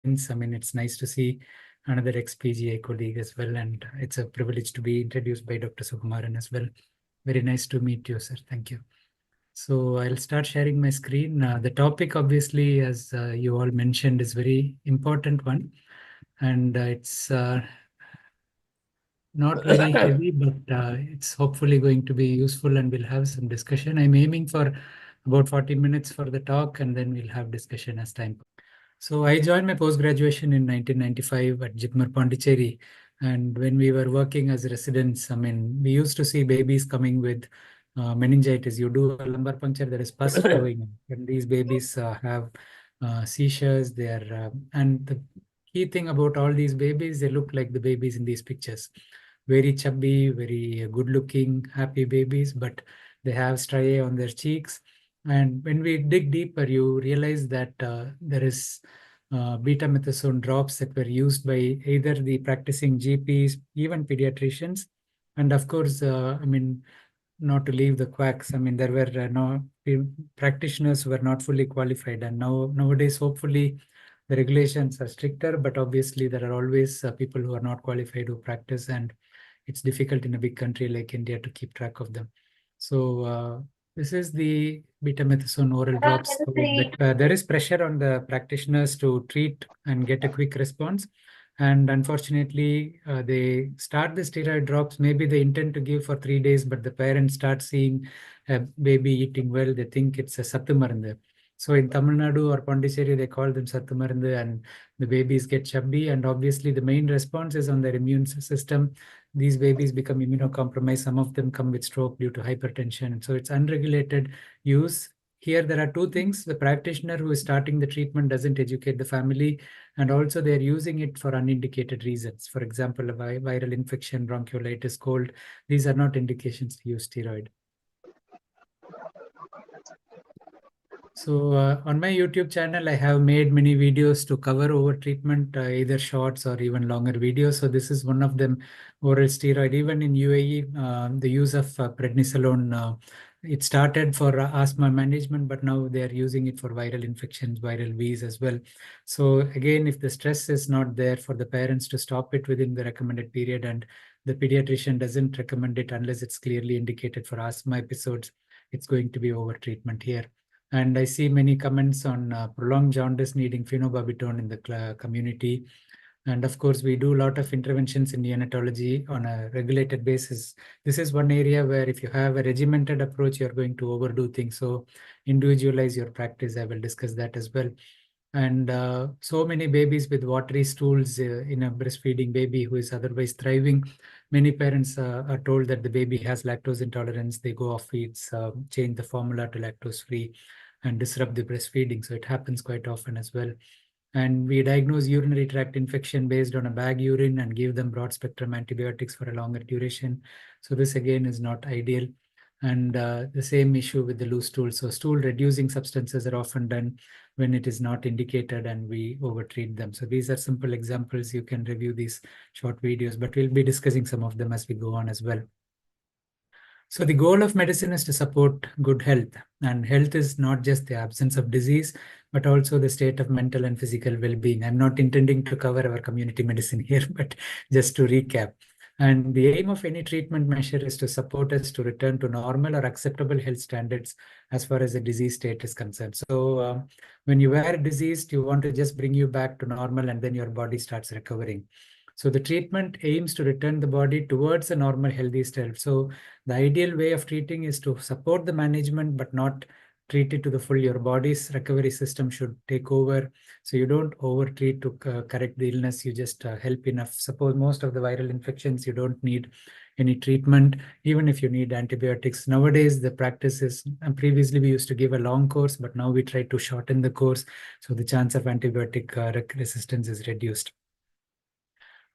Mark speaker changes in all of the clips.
Speaker 1: I mean, it's nice to see another ex-PGI colleague as well, and it's a privilege to be introduced by Dr. Sukumaran as well. Very nice to meet you, sir. Thank you. So I'll start sharing my screen. The topic, obviously, as you all mentioned, is very important one, and it's not very heavy, but it's hopefully going to be useful, and we'll have some discussion. I'm aiming for about 40 minutes for the talk, and then we'll have discussion as time. So I joined my post-graduation in 1995 at JIPMER Pondicherry. And when we were working as residents, I mean, we used to see babies coming with meningitis. You do a lumbar puncture, there is pus flowing. And these babies have seizures. They are, and the key thing about all these babies, they look like the babies in these pictures. Very chubby, very good-looking, happy babies, but they have striae on their cheeks. And when we dig deeper, you realize that there is betamethasone drops that were used by either the practicing GPs, even pediatricians, and of course, I mean, not to leave the quacks. I mean, there were no practitioners who were not fully qualified, and nowadays, hopefully, the regulations are stricter. But obviously, there are always people who are not qualified who practice, and it's difficult in a big country like India to keep track of them. So this is the betamethasone oral drops. But there is pressure on the practitioners to treat and get a quick response. And unfortunately, they start the steroid drops. Maybe they intend to give for 3 days, but the parents start seeing a baby eating well. They think it's a sattumarundu. So in Tamil Nadu or Pondicherry, they call them sattumarundu, and the babies get chubby. And obviously, the main response is on their immune system. These babies become immunocompromised. Some of them come with stroke due to hypertension. So it's unregulated use. Here, there are two things. The practitioner who is starting the treatment doesn't educate the family, and also they're using it for unindicated reasons. For example, a viral infection, bronchiolitis, cold. These are not indications to use steroid. So on my YouTube channel, I have made many videos to cover overtreatment, either shorts or even longer videos. So this is one of them, oral steroid. Even in UAE, the use of prednisolone, it started for asthma management, but now they are using it for viral infections, viral Vs as well. So again, if the stress is not there for the parents to stop it within the recommended period, and the pediatrician doesn't recommend it unless it's clearly indicated for asthma episodes, it's going to be overtreatment here. And I see many comments on prolonged jaundice needing phenobarbital in the community. And of course, we do a lot of interventions in neonatology on a regulated basis. This is one area where if you have a regimented approach, you're going to overdo things. So individualize your practice. I will discuss that as well. And so many babies with watery stools in a breastfeeding baby who is otherwise thriving. Many parents are told that the baby has lactose intolerance. They go off feeds, change the formula to lactose free, and disrupt the breastfeeding. So it happens quite often as well. And we diagnose urinary tract infection based on a bag urine and give them broad spectrum antibiotics for a longer duration. So this again is not ideal. And the same issue with the loose stool. So stool reducing substances are often done when it is not indicated, and we overtreat them. So these are simple examples. You can review these short videos, but we'll be discussing some of them as we go on as well. So the goal of medicine is to support good health, and health is not just the absence of disease, but also the state of mental and physical well-being. I'm not intending to cover our community medicine here, but just to recap. And the aim of any treatment measure is to support us to return to normal or acceptable health standards as far as the disease state is concerned. So when you were diseased, you want to just bring you back to normal, and then your body starts recovering. So the treatment aims to return the body towards a normal, healthy state. So the ideal way of treating is to support the management, but not treat it to the full. Your body's recovery system should take over. So you don't over-treat to correct the illness. You just help enough. Suppose most of the viral infections, you don't need any treatment, even if you need antibiotics. Nowadays, the practice is, and previously we used to give a long course, but now we try to shorten the course. So the chance of antibiotic resistance is reduced.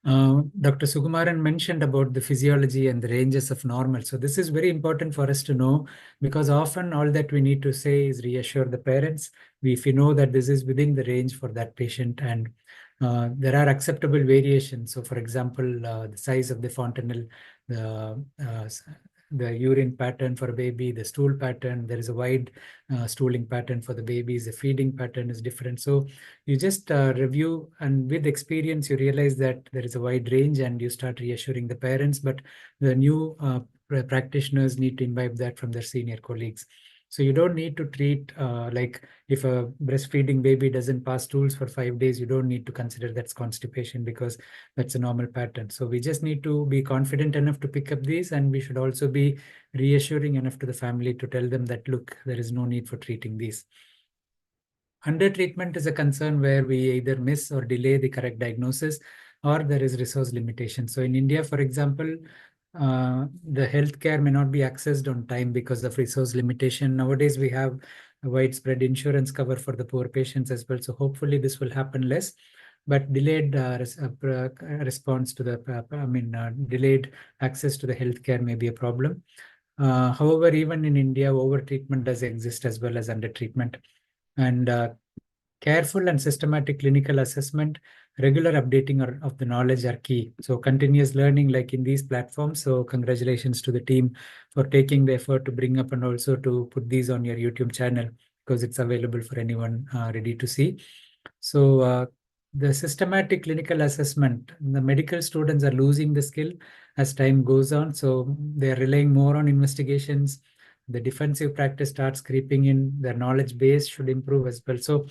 Speaker 1: Dr. Sukumaran mentioned about the physiology and the ranges of normal. So this is very important for us to know, because often all that we need to say is reassure the parents. If we know that this is within the range for that patient, and there are acceptable variations. So for example, the size of the fontanelle, the the urine pattern for a baby, the stool pattern. There is a wide stooling pattern for the babies. The feeding pattern is different. So you just review, and with experience, you realize that there is a wide range, and you start reassuring the parents. But the new practitioners need to imbibe that from their senior colleagues. So you don't need to treat like if a breastfeeding baby doesn't pass stools for 5 days, you don't need to consider that's constipation because that's a normal pattern. So we just need to be confident enough to pick up these, and we should also be reassuring enough to the family to tell them that, look, there is no need for treating these. Undertreatment is a concern where we either miss or delay the correct diagnosis, or there is resource limitation. So in India, for example, the healthcare may not be accessed on time because of resource limitation. Nowadays, we have a widespread insurance cover for the poor patients as well. So hopefully this will happen less. But delayed response to the, delayed access to the healthcare may be a problem. However, even in India, overtreatment does exist as well as undertreatment. And careful and systematic clinical assessment, regular updating of the knowledge are key. So continuous learning like in these platforms. So congratulations to the team for taking the effort to bring up and also to put these on your YouTube channel, because it's available for anyone ready to see. So the systematic clinical assessment, the medical students are losing the skill as time goes on. So they're relying more on investigations. The defensive practice starts creeping in. Their knowledge base should improve as well. So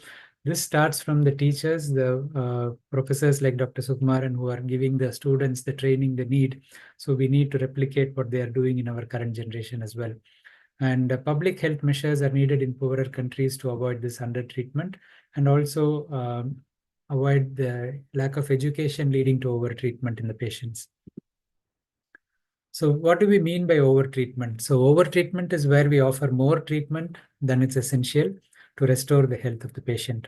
Speaker 1: this starts from the teachers, the professors like Dr. Sukumaran, who are giving the students the training they need. So we need to replicate what they are doing in our current generation as well. And public health measures are needed in poorer countries to avoid this undertreatment, and also avoid the lack of education leading to overtreatment in the patients. So what do we mean by overtreatment? So overtreatment is where we offer more treatment than it's essential to restore the health of the patient.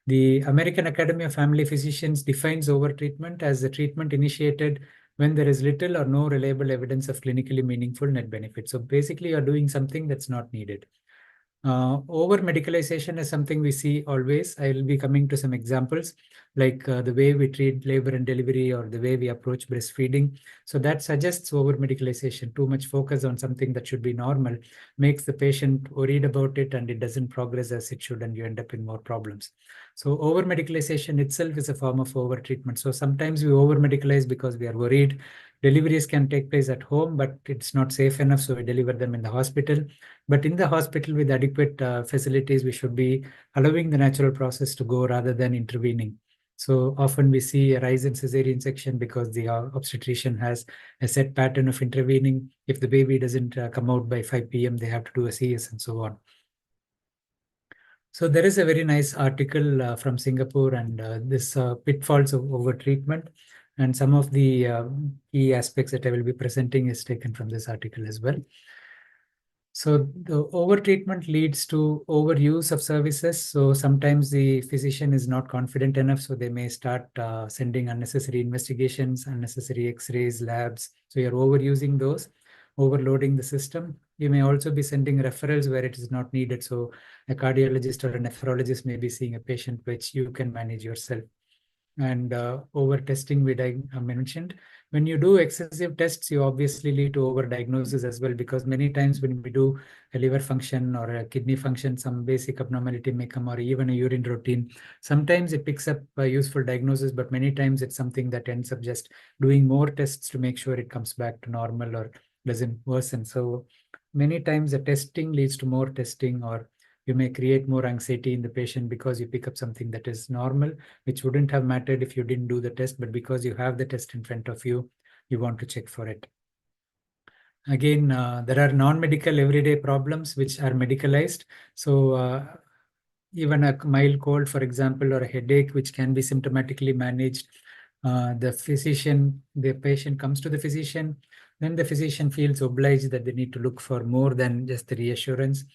Speaker 1: The American Academy of Family Physicians defines overtreatment as the treatment initiated when there is little or no reliable evidence of clinically meaningful net benefit. So basically, you're doing something that's not needed. Over medicalization is something we see always. I'll be coming to some examples, like the way we treat labor and delivery or the way we approach breastfeeding. So that suggests over medicalization. Too much focus on something that should be normal makes the patient worried about it, and it doesn't progress as it should, and you end up in more problems. So over medicalization itself is a form of over treatment. So sometimes we over medicalize because we are worried. Deliveries can take place at home, but it's not safe enough, so we deliver them in the hospital. But in the hospital with adequate facilities, we should be allowing the natural process to go rather than intervening. So often we see a rise in cesarean section because the obstetrician has a set pattern of intervening. If the baby doesn't come out by 5 p.m., they have to do a CS and so on. So there is a very nice article from Singapore, and this pitfalls of overtreatment, and some of the key aspects that I will be presenting is taken from this article as well. So the overtreatment leads to overuse of services. So sometimes the physician is not confident enough, so they may start sending unnecessary investigations, unnecessary X-rays, labs. So you're overusing those, overloading the system. You may also be sending referrals where it is not needed. So a cardiologist or a nephrologist may be seeing a patient which you can manage yourself. And over testing, I mentioned. When you do excessive tests, you obviously lead to over diagnosis as well, because many times when we do a liver function or a kidney function, some basic abnormality may come, or even a urine routine. Sometimes it picks up a useful diagnosis, but many times it's something that ends up just doing more tests to make sure it comes back to normal or doesn't worsen. So many times the testing leads to more testing, or you may create more anxiety in the patient because you pick up something that is normal, which wouldn't have mattered if you didn't do the test, but because you have the test in front of you, you want to check for it. Again, there are non-medical everyday problems which are medicalized. So even a mild cold, for example, or a headache, which can be symptomatically managed, the patient comes to the physician, then the physician feels obliged that they need to look for more than just the reassurance.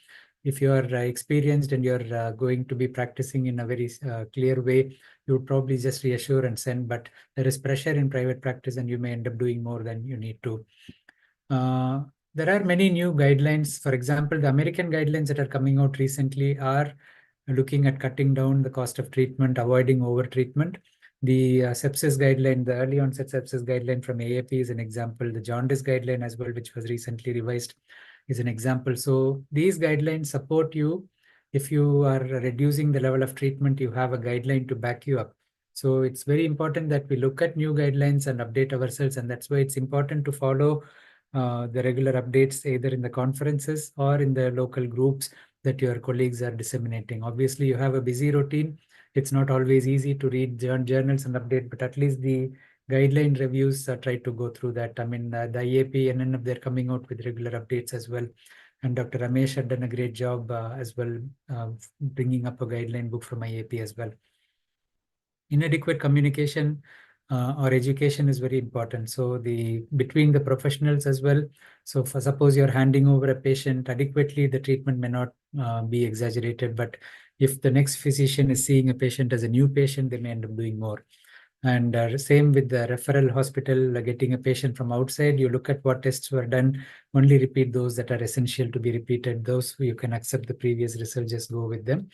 Speaker 1: If you are experienced and you're going to be practicing in a very clear way, you would probably just reassure and send, but there is pressure in private practice and you may end up doing more than you need to. There are many new guidelines. For example, the American guidelines that are coming out recently are looking at cutting down the cost of treatment, avoiding overtreatment. The sepsis guideline, the early onset sepsis guideline from IAP is an example. The jaundice guideline as well, which was recently revised, is an example. So these guidelines support you. If you are reducing the level of treatment, you have a guideline to back you up. So it's very important that we look at new guidelines and update ourselves. And that's why it's important to follow the regular updates, either in the conferences or in the local groups that your colleagues are disseminating. Obviously, you have a busy routine. It's not always easy to read journals and update, but at least the guideline reviews try to go through that. I mean, the IAP and NNF, they're coming out with regular updates as well. And Dr. Ramesh had done a great job as well, bringing up a guideline book from IAP as well. Inadequate communication or education is very important. So between the professionals as well. So for suppose you're handing over a patient adequately, the treatment may not be exaggerated, but if the next physician is seeing a patient as a new patient, they may end up doing more. And same with the referral hospital, getting a patient from outside, you look at what tests were done, only repeat those that are essential to be repeated. Those you can accept the previous results, just go with them.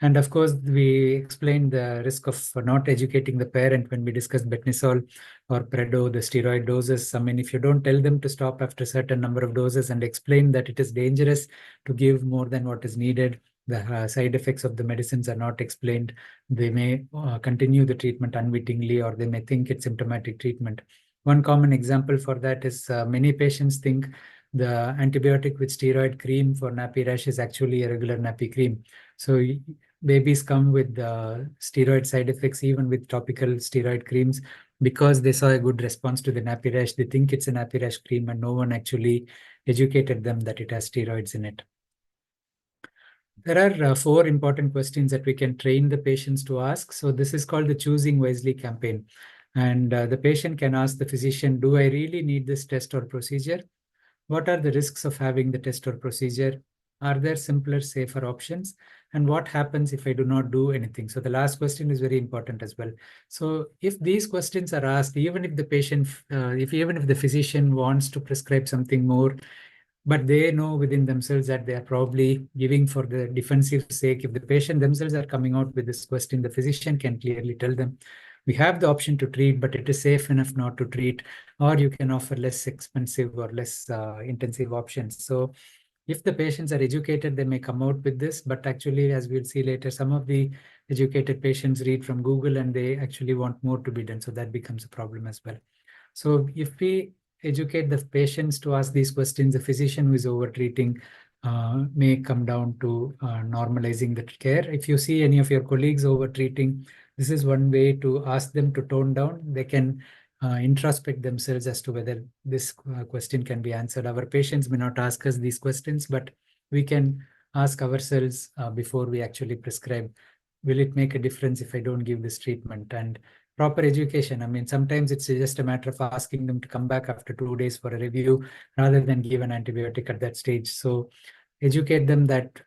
Speaker 1: And of course, we explained the risk of not educating the parent when we discussed betnisol or predo, the steroid doses. I mean, if you don't tell them to stop after a certain number of doses and explain that it is dangerous to give more than what is needed, the side effects of the medicines are not explained, they may continue the treatment unwittingly, or they may think it's symptomatic treatment. One common example for that is many patients think the antibiotic with steroid cream for nappy rash is actually a regular nappy cream. So babies come with steroid side effects, even with topical steroid creams, because they saw a good response to the nappy rash. They think it's a nappy rash cream, and no one actually educated them that it has steroids in it. There are 4 important questions that we can train the patients to ask. So this is called the Choosing Wisely campaign. And the patient can ask the physician, do I really need this test or procedure? What are the risks of having the test or procedure? Are there simpler, safer options? And what happens if I do not do anything? So the last question is very important as well. So if these questions are asked, even if the patient, even if the physician wants to prescribe something more, but they know within themselves that they are probably giving for the defensive sake. If the patient themselves are coming out with this question, the physician can clearly tell them, we have the option to treat, but it is safe enough not to treat, or you can offer less expensive or less intensive options. So if the patients are educated, they may come out with this, but actually, as we'll see later, some of the educated patients read from Google and they actually want more to be done. So that becomes a problem as well. So if we educate the patients to ask these questions, the physician who is over-treating may come down to normalizing the care. If you see any of your colleagues over-treating, this is one way to ask them to tone down. They can introspect themselves as to whether this question can be answered. Our patients may not ask us these questions, but we can ask ourselves before we actually prescribe, will it make a difference if I don't give this treatment? And proper education. I mean, sometimes it's just a matter of asking them to come back after 2 days for a review rather than give an antibiotic at that stage. So educate them that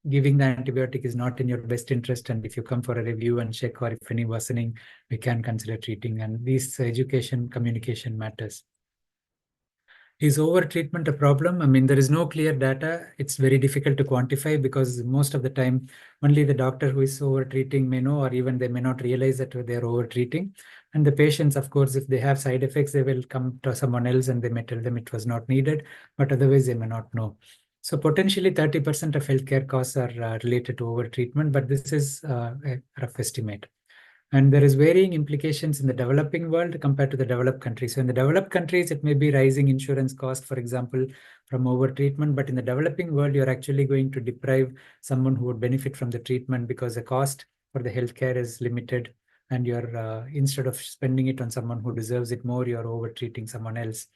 Speaker 1: giving the antibiotic is not in your best interest. And if you come for a review and check, or if any worsening, we can consider treating. And these education, communication matters. Is over-treatment a problem? I mean, there is no clear data. It's very difficult to quantify because most of the time, only the doctor who is over-treating may know, or even they may not realize that they're over-treating. And the patients, of course, if they have side effects, they will come to someone else and they may tell them it was not needed, but otherwise they may not know. So potentially 30% of healthcare costs are related to over-treatment, but this is a rough estimate. And there is varying implications in the developing world compared to the developed countries. So in the developed countries, it may be rising insurance cost, for example, from over-treatment. But in the developing world, you're actually going to deprive someone who would benefit from the treatment because the cost for the healthcare is limited. And you're instead of spending it on someone who deserves it more, you're over-treating someone else.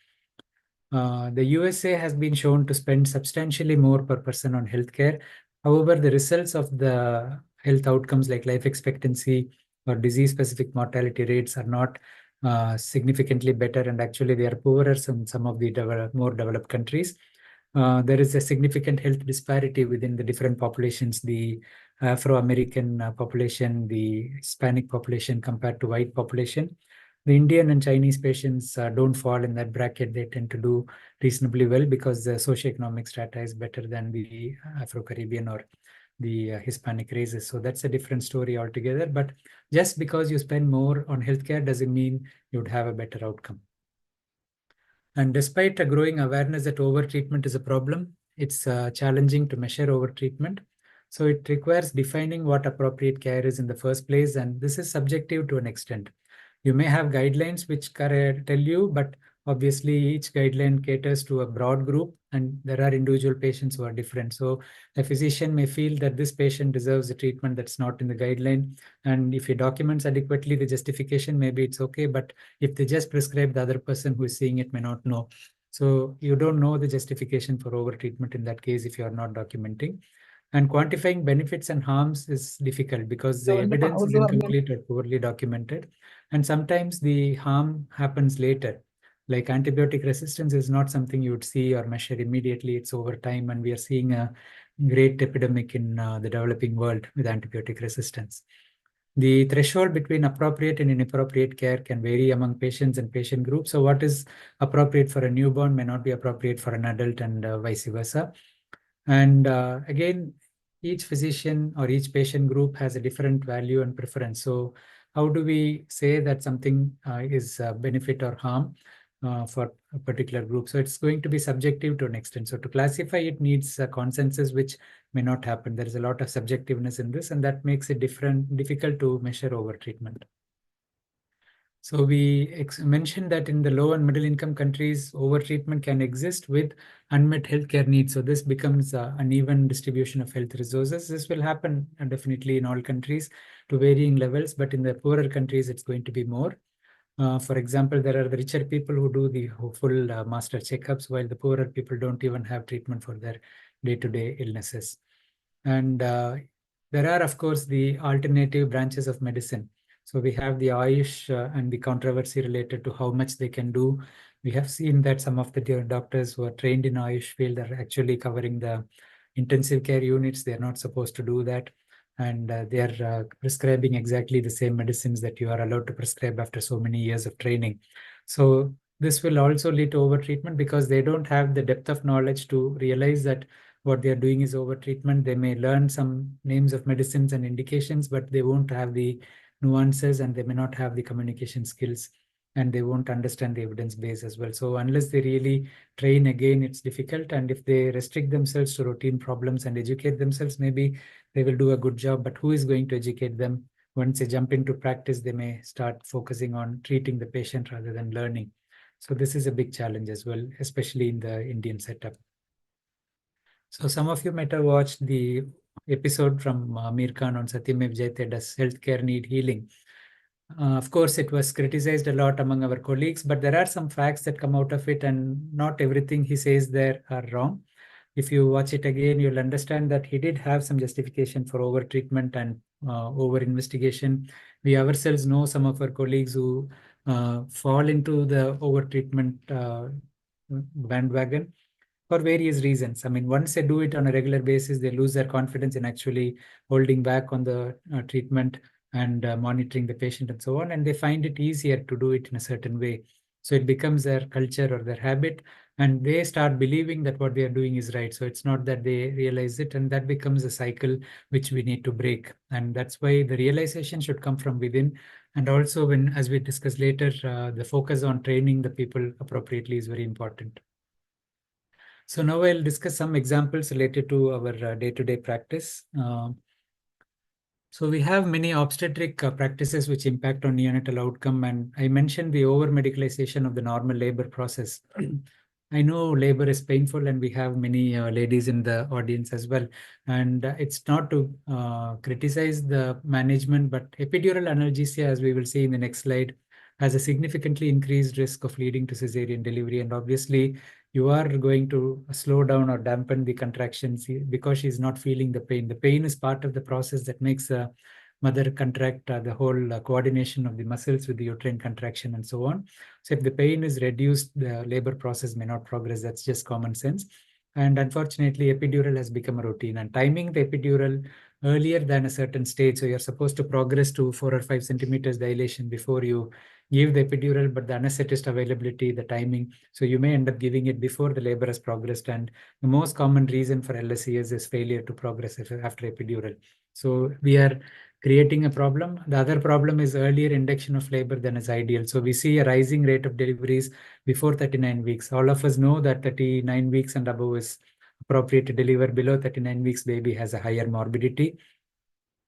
Speaker 1: The USA has been shown to spend substantially more per person on healthcare. However, the results of the health outcomes like life expectancy or disease-specific mortality rates are not significantly better, and actually they are poorer in some of the more developed countries. There is a significant health disparity within the different populations, the Afro-American population, the Hispanic population compared to white population. The Indian and Chinese patients don't fall in that bracket. They tend to do reasonably well because the socioeconomic strata is better than the Afro-Caribbean or the Hispanic races. So that's a different story altogether. But just because you spend more on healthcare doesn't mean you'd have a better outcome. And despite a growing awareness that overtreatment is a problem, it's challenging to measure overtreatment. So it requires defining what appropriate care is in the first place, and this is subjective to an extent. You may have guidelines which tell you, but obviously each guideline caters to a broad group, and there are individual patients who are different. So a physician may feel that this patient deserves a treatment that's not in the guideline, and if he documents adequately the justification, maybe it's okay, but if they just prescribe, the other person who is seeing it may not know. So you don't know the justification for overtreatment in that case if you are not documenting. And quantifying benefits and harms is difficult because the evidence is incomplete or poorly documented. And sometimes the harm happens later. Like antibiotic resistance is not something you would see or measure immediately. It's over time, and we are seeing a great epidemic in the developing world with antibiotic resistance. The threshold between appropriate and inappropriate care can vary among patients and patient groups. So what is appropriate for a newborn may not be appropriate for an adult, and vice versa. And again, each physician or each patient group has a different value and preference. So how do we say that something is a benefit or harm for a particular group? So it's going to be subjective to an extent. So to classify it needs a consensus, which may not happen. There is a lot of subjectiveness in this, and that makes it difficult to measure overtreatment. So we mentioned that in the low and middle income countries, overtreatment can exist with unmet healthcare needs. So this becomes an uneven distribution of health resources. This will happen definitely in all countries to varying levels, but in the poorer countries, it's going to be more. For example, there are the richer people who do the full master checkups, while the poorer people don't even have treatment for their day-to-day illnesses. And there are, of course, the alternative branches of medicine. So we have the Ayush and the controversy related to how much they can do. We have seen that some of the doctors who are trained in Ayush field are actually covering the intensive care units. They're not supposed to do that. And they are prescribing exactly the same medicines that you are allowed to prescribe after so many years of training. So this will also lead to overtreatment because they don't have the depth of knowledge to realize that what they are doing is overtreatment. They may learn some names of medicines and indications, but they won't have the nuances, and they may not have the communication skills, and they won't understand the evidence base as well. So unless they really train again, it's difficult. And if they restrict themselves to routine problems and educate themselves, maybe they will do a good job. But who is going to educate them? Once they jump into practice, they may start focusing on treating the patient rather than learning. So this is a big challenge as well, especially in the Indian setup. So some of you might have watched the episode from Amir Khan on Satyamev Jayate, Does Healthcare Need Healing? Of course, it was criticized a lot among our colleagues, but there are some facts that come out of it, and not everything he says there are wrong. If you watch it again, you'll understand that he did have some justification for over-treatment and over-investigation. We ourselves know some of our colleagues who fall into the over-treatment bandwagon for various reasons. I mean, once they do it on a regular basis, they lose their confidence in actually holding back on the treatment and monitoring the patient and so on, and they find it easier to do it in a certain way. So it becomes their culture or their habit, and they start believing that what they are doing is right. So it's not that they realize it, and that becomes a cycle which we need to break. And that's why the realization should come from within. And also, when, as we discuss later, the focus on training the people appropriately is very important. So now I'll discuss some examples related to our day-to-day practice. So we have many obstetric practices which impact on neonatal outcome, and I mentioned the over-medicalization of the normal labor process. I know labor is painful, and we have many ladies in the audience as well. And it's not to criticize the management, but epidural analgesia, as we will see in the next slide, has a significantly increased risk of leading to cesarean delivery. And obviously, you are going to slow down or dampen the contractions because she's not feeling the pain. The pain is part of the process that makes the mother contract the whole coordination of the muscles with the uterine contraction and so on. So if the pain is reduced, the labor process may not progress. That's just common sense. And unfortunately, epidural has become a routine, and timing the epidural earlier than a certain stage. So you're supposed to progress to 4 or 5 centimeters dilation before you give the epidural, but the anesthetist availability, the timing. So you may end up giving it before the labor has progressed. And the most common reason for LSCS is failure to progress after epidural. So we are creating a problem. The other problem is earlier induction of labor than is ideal. So we see a rising rate of deliveries before 39 weeks. All of us know that 39 weeks and above is appropriate to deliver. Below 39 weeks, baby has a higher morbidity.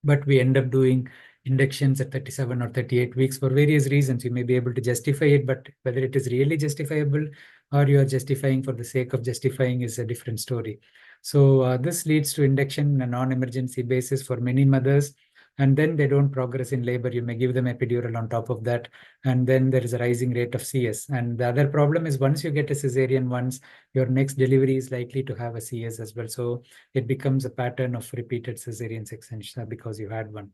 Speaker 1: But we end up doing inductions at 37 or 38 weeks for various reasons. You may be able to justify it, but whether it is really justifiable or you are justifying for the sake of justifying is a different story. So this leads to induction on a non-emergency basis for many mothers. And then they don't progress in labor. You may give them epidural on top of that. And then there is a rising rate of CS. And the other problem is once you get a cesarean once, your next delivery is likely to have a CS as well. So it becomes a pattern of repeated cesarean sections because you had one.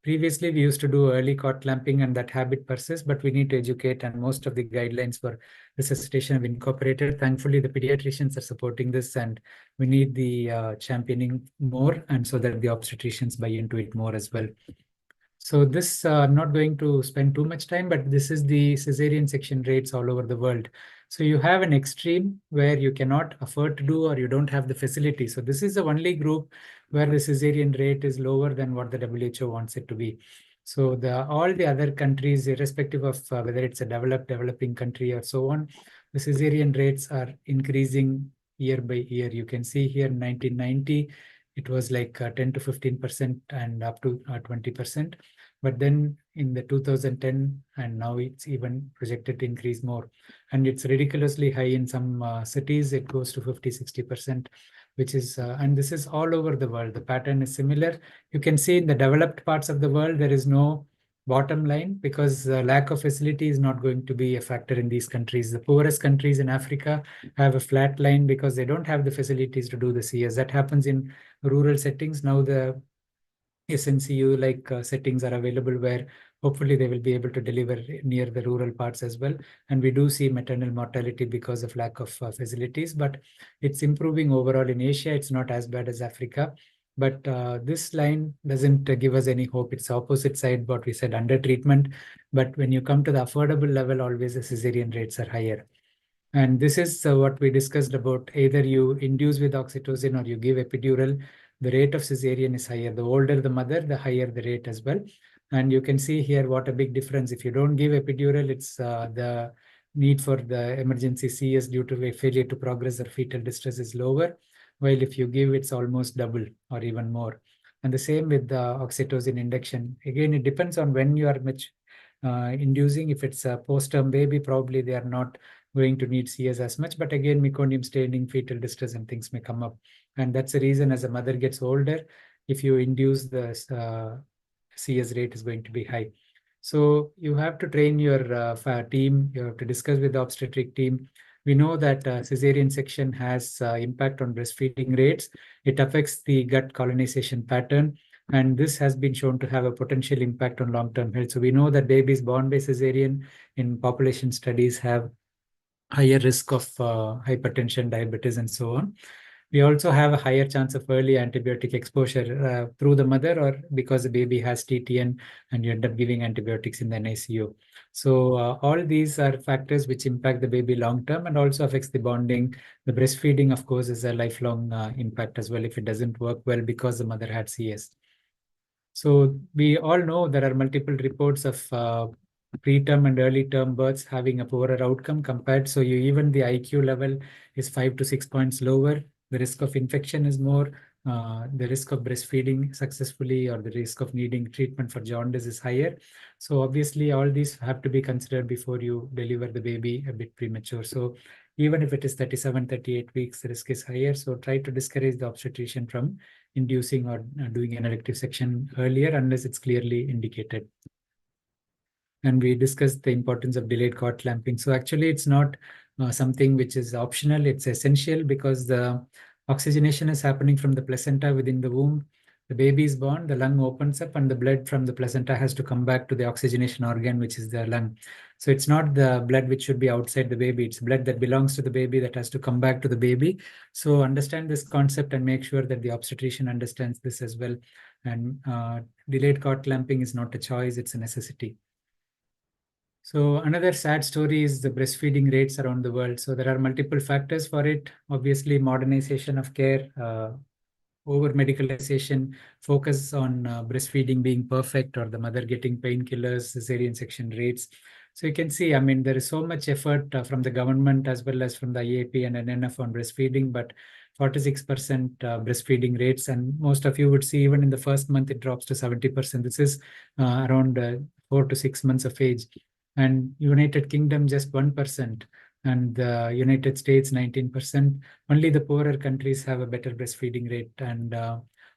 Speaker 1: Previously, we used to do early cord clamping and that habit persists, but we need to educate, and most of the guidelines for resuscitation have incorporated. Thankfully, the pediatricians are supporting this, and we need the championing more, and so that the obstetricians buy into it more as well. So this, I'm not going to spend too much time, but this is the cesarean section rates all over the world. So you have an extreme where you cannot afford to do or you don't have the facility. So this is the only group where the cesarean rate is lower than what the WHO wants it to be. So all the other countries, irrespective of whether it's a developing country or so on, the cesarean rates are increasing year by year. You can see here in 1990, it was like 10 to 15% and up to 20%. But then in the 2010 and now it's even projected to increase more. And it's ridiculously high in some cities. It goes to 50, 60%, which is, and this is all over the world. The pattern is similar. You can see in the developed parts of the world, there is no bottom line because lack of facility is not going to be a factor in these countries. The poorest countries in Africa have a flat line because they don't have the facilities to do the CS. That happens in rural settings. Now the SNCU like settings are available where hopefully they will be able to deliver near the rural parts as well. And we do see maternal mortality because of lack of facilities, but it's improving overall in Asia. It's not as bad as Africa. But this line doesn't give us any hope. It's the opposite side, what we said, under treatment. But when you come to the affordable level, always the cesarean rates are higher. And this is what we discussed about either you induce with oxytocin or you give epidural, the rate of cesarean is higher. The older the mother, the higher the rate as well. And you can see here what a big difference. If you don't give epidural, it's the need for the emergency CS due to a failure to progress or fetal distress is lower. While if you give, it's almost double or even more. And the same with the oxytocin induction. Again, it depends on when you are inducing. If it's a post-term baby, probably they are not going to need CS as much. But again, meconium staining, fetal distress and things may come up. And that's the reason as a mother gets older, if you induce the CS rate is going to be high. So you have to train your team, you have to discuss with the obstetric team. We know that cesarean section has impact on breastfeeding rates. It affects the gut colonization pattern. And this has been shown to have a potential impact on long-term health. So we know that babies born by cesarean in population studies have higher risk of hypertension, diabetes, and so on. We also have a higher chance of early antibiotic exposure through the mother or because the baby has TTN and you end up giving antibiotics in the NICU. So all these are factors which impact the baby long term and also affects the bonding. The breastfeeding, of course, is a lifelong impact as well if it doesn't work well because the mother had CS. So we all know there are multiple reports of preterm and early term births having a poorer outcome compared. So even the IQ level is 5 to 6 points lower. The risk of infection is more. The risk of breastfeeding successfully or the risk of needing treatment for jaundice is higher. So obviously all these have to be considered before you deliver the baby a bit premature. So even if it is 37, 38 weeks, the risk is higher. So try to discourage the obstetrician from inducing or doing an elective section earlier unless it's clearly indicated. And we discussed the importance of delayed cord clamping. So actually it's not something which is optional, it's essential because the oxygenation is happening from the placenta within the womb. The baby is born, the lung opens up and the blood from the placenta has to come back to the oxygenation organ, which is the lung. So it's not the blood which should be outside the baby, it's blood that belongs to the baby that has to come back to the baby. So understand this concept and make sure that the obstetrician understands this as well. And delayed cord clamping is not a choice, it's a necessity. So another sad story is the breastfeeding rates around the world. So there are multiple factors for it. Obviously, modernization of care, over medicalization, focus on breastfeeding being perfect or the mother getting painkillers, cesarean section rates. So you can see, I mean, there is so much effort from the government as well as from the IAP and NNF on breastfeeding, but 46% breastfeeding rates. And most of you would see even in the first month, it drops to 70%. This is around 4 to 6 months of age. And United Kingdom, just 1%. And the United States, 19%. Only the poorer countries have a better breastfeeding rate. And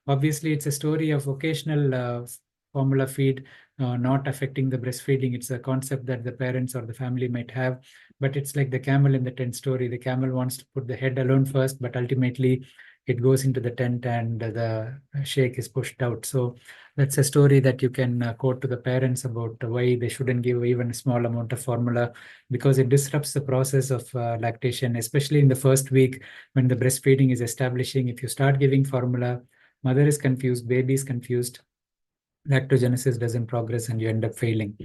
Speaker 1: obviously, it's a story of occasional formula feed not affecting the breastfeeding. It's a concept that the parents or the family might have, but it's like the camel in the tent story. The camel wants to put the head alone first, but ultimately it goes into the tent and the shake is pushed out. So that's a story that you can quote to the parents about why they shouldn't give even a small amount of formula, because it disrupts the process of lactation, especially in the first week when the breastfeeding is establishing. If you start giving formula, mother is confused, baby is confused, lactogenesis doesn't progress, and you end up failing.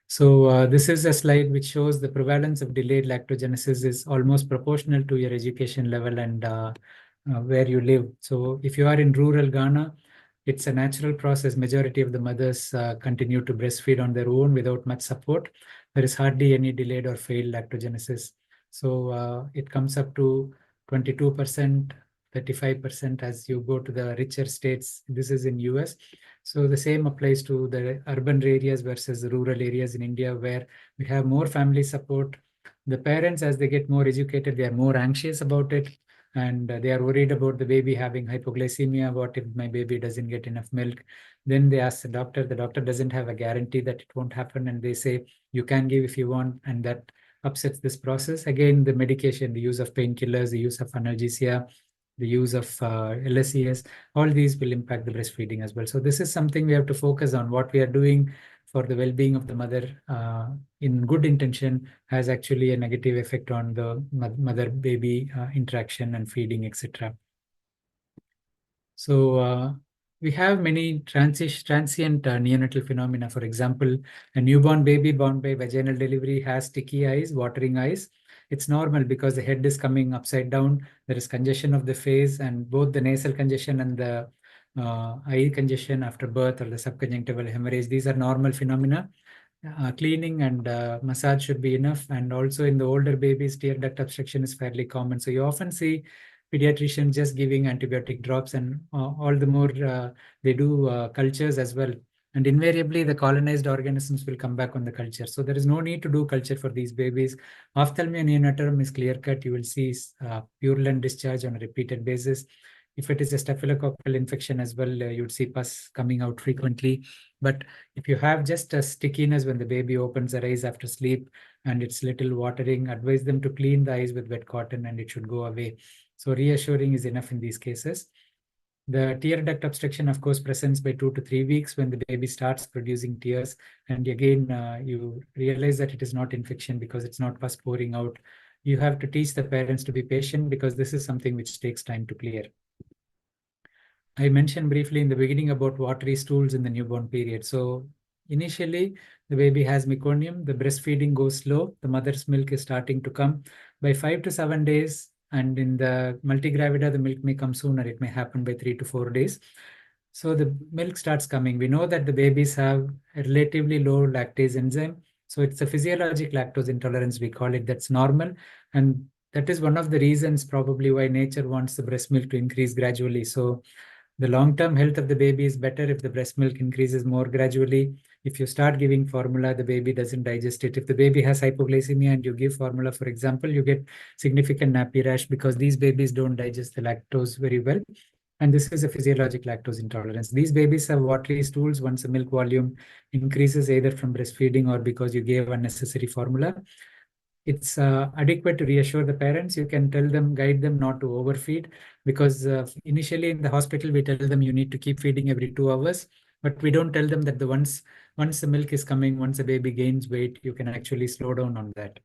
Speaker 1: So this is a slide which shows the prevalence of delayed lactogenesis is almost proportional to your education level and where you live. So if you are in rural Ghana, it's a natural process. Majority of the mothers continue to breastfeed on their own without much support. There is hardly any delayed or failed lactogenesis. So it comes up to 22%, 35% as you go to the richer states. This is in US. So the same applies to the urban areas versus the rural areas in India, where we have more family support. The parents, as they get more educated, they are more anxious about it, and they are worried about the baby having hypoglycemia. What if my baby doesn't get enough milk? Then they ask the doctor. The doctor doesn't have a guarantee that it won't happen, and they say you can give if you want, and that upsets this process. Again, the medication, the use of painkillers, the use of analgesia, the use of LSES, all these will impact the breastfeeding as well. So this is something we have to focus on. What we are doing for the well-being of the mother in good intention has actually a negative effect on the mother-baby interaction and feeding, etc. So we have many transient neonatal phenomena. For example, a newborn baby born by vaginal delivery has sticky eyes, watering eyes. It's normal because the head is coming upside down. There is congestion of the face, and both the nasal congestion and the eye congestion after birth or the subconjunctival hemorrhage. These are normal phenomena. Cleaning and massage should be enough. And also in the older babies, tear duct obstruction is fairly common. So you often see pediatricians just giving antibiotic drops, and all the more they do cultures as well. And invariably, the colonized organisms will come back on the culture. So there is no need to do culture for these babies. Ophthalmia neonatum is clear cut. You will see purulent discharge on a repeated basis. If it is a staphylococcal infection as well, you would see pus coming out frequently. But if you have just a stickiness when the baby opens their eyes after sleep and it's little watering, advise them to clean the eyes with wet cotton and it should go away. So reassuring is enough in these cases. The tear duct obstruction, of course, presents by 2 to 3 weeks when the baby starts producing tears. And again, you realize that it is not infection because it's not pus pouring out. You have to teach the parents to be patient because this is something which takes time to clear. I mentioned briefly in the beginning about watery stools in the newborn period. So initially, the baby has meconium, the breastfeeding goes slow, the mother's milk is starting to come. By 5 to 7 days, and in the multigravida, the milk may come sooner. It may happen by 3 to 4 days. So the milk starts coming. We know that the babies have a relatively low lactase enzyme. So it's a physiologic lactose intolerance, we call it. That's normal. And that is one of the reasons probably why nature wants the breast milk to increase gradually. So the long-term health of the baby is better if the breast milk increases more gradually. If you start giving formula, the baby doesn't digest it. If the baby has hypoglycemia and you give formula, for example, you get significant nappy rash because these babies don't digest the lactose very well. And this is a physiologic lactose intolerance. These babies have watery stools once the milk volume increases, either from breastfeeding or because you gave unnecessary formula. It's adequate to reassure the parents. You can tell them, guide them not to overfeed, because initially in the hospital, we tell them you need to keep feeding every 2 hours, but we don't tell them that once the milk is coming, once the baby gains weight, you can actually slow down on that.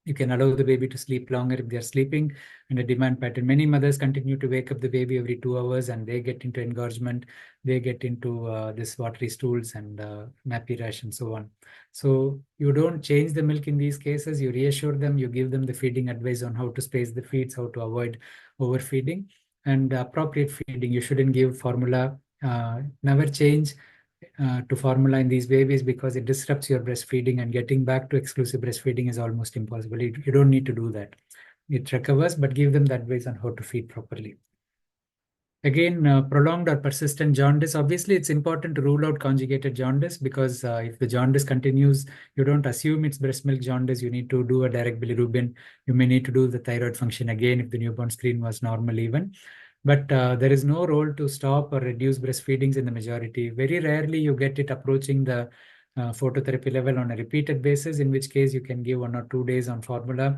Speaker 1: You can allow the baby to sleep longer if they're sleeping in a demand pattern. Many mothers continue to wake up the baby every 2 hours and they get into engorgement, they get into this watery stools and nappy rash and so on. So you don't change the milk in these cases, you reassure them, you give them the feeding advice on how to space the feeds, how to avoid overfeeding, and appropriate feeding. You shouldn't give formula, never change to formula in these babies because it disrupts your breastfeeding, and getting back to exclusive breastfeeding is almost impossible. You don't need to do that. It recovers, but give them the advice on how to feed properly. Again, prolonged or persistent jaundice. Obviously, it's important to rule out conjugated jaundice because if the jaundice continues, you don't assume it's breast milk jaundice. You need to do a direct bilirubin. You may need to do the thyroid function again if the newborn screen was normal even. But there is no role to stop or reduce breastfeedings in the majority. Very rarely you get it approaching the phototherapy level on a repeated basis, in which case you can give 1 or 2 days on formula,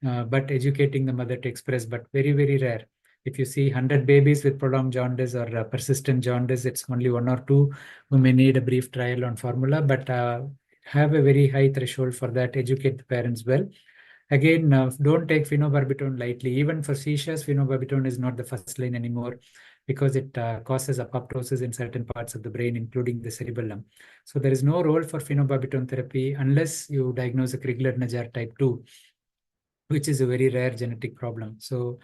Speaker 1: but educating the mother to express, but very, very rare. If you see 100 babies with prolonged jaundice or persistent jaundice, it's only 1 or 2 who may need a brief trial on formula, but have a very high threshold for that. Educate the parents well. Again, don't take phenobarbital lightly. Even for seizures, phenobarbital is not the first line anymore because it causes apoptosis in certain parts of the brain, including the cerebellum. So there is no role for phenobarbital therapy unless you diagnose a Crigler-Najjar type 2, which is a very rare genetic problem. So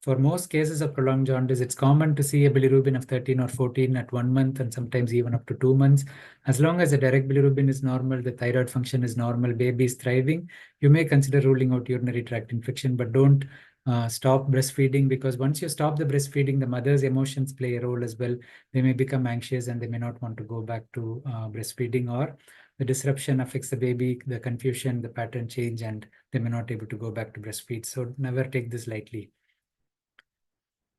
Speaker 1: for most cases of prolonged jaundice, it's common to see a bilirubin of 13 or 14 at 1 month and sometimes even up to 2 months. As long as the direct bilirubin is normal, the thyroid function is normal, baby is thriving, you may consider ruling out urinary tract infection, but don't stop breastfeeding, because once you stop the breastfeeding, the mother's emotions play a role as well. They may become anxious and they may not want to go back to breastfeeding, or the disruption affects the baby, the confusion, the pattern change, and they may not able to go back to breastfeed. So never take this lightly.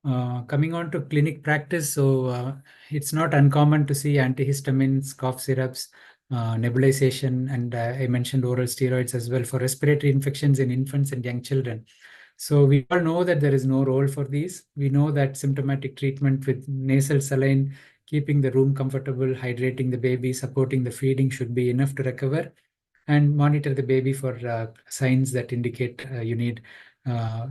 Speaker 1: Coming on to clinic practice, so it's not uncommon to see antihistamines, cough syrups, nebulization, and I mentioned oral steroids as well for respiratory infections in infants and young children. So we all know that there is no role for these. We know that symptomatic treatment with nasal saline, keeping the room comfortable, hydrating the baby, supporting the feeding should be enough to recover, and monitor the baby for signs that indicate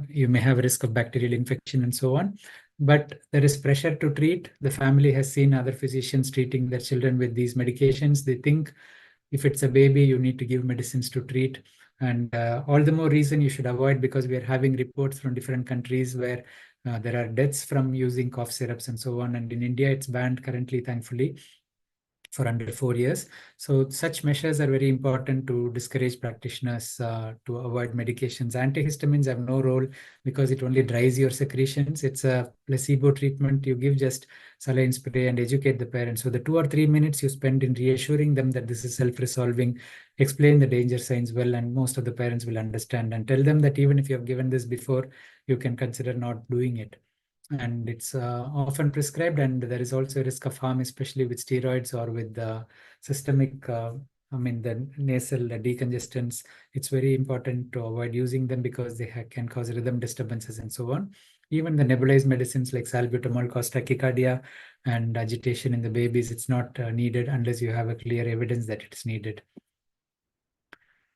Speaker 1: you may have a risk of bacterial infection and so on. But there is pressure to treat. The family has seen other physicians treating their children with these medications. They think if it's a baby, you need to give medicines to treat. And all the more reason you should avoid, because we are having reports from different countries where there are deaths from using cough syrups and so on. And in India, it's banned currently, thankfully, for under 4 years. So such measures are very important to discourage practitioners to avoid medications. Antihistamines have no role because it only dries your secretions. It's a placebo treatment. You give just saline spray and educate the parents. So the 2 or 3 minutes you spend in reassuring them that this is self-resolving, explain the danger signs well, and most of the parents will understand, and tell them that even if you have given this before, you can consider not doing it. And it's often prescribed, and there is also a risk of harm, especially with steroids or with the systemic, the nasal decongestants. It's very important to avoid using them because they can cause rhythm disturbances and so on. Even the nebulized medicines like salbutamol cause tachycardia and agitation in the babies. It's not needed unless you have a clear evidence that it's needed.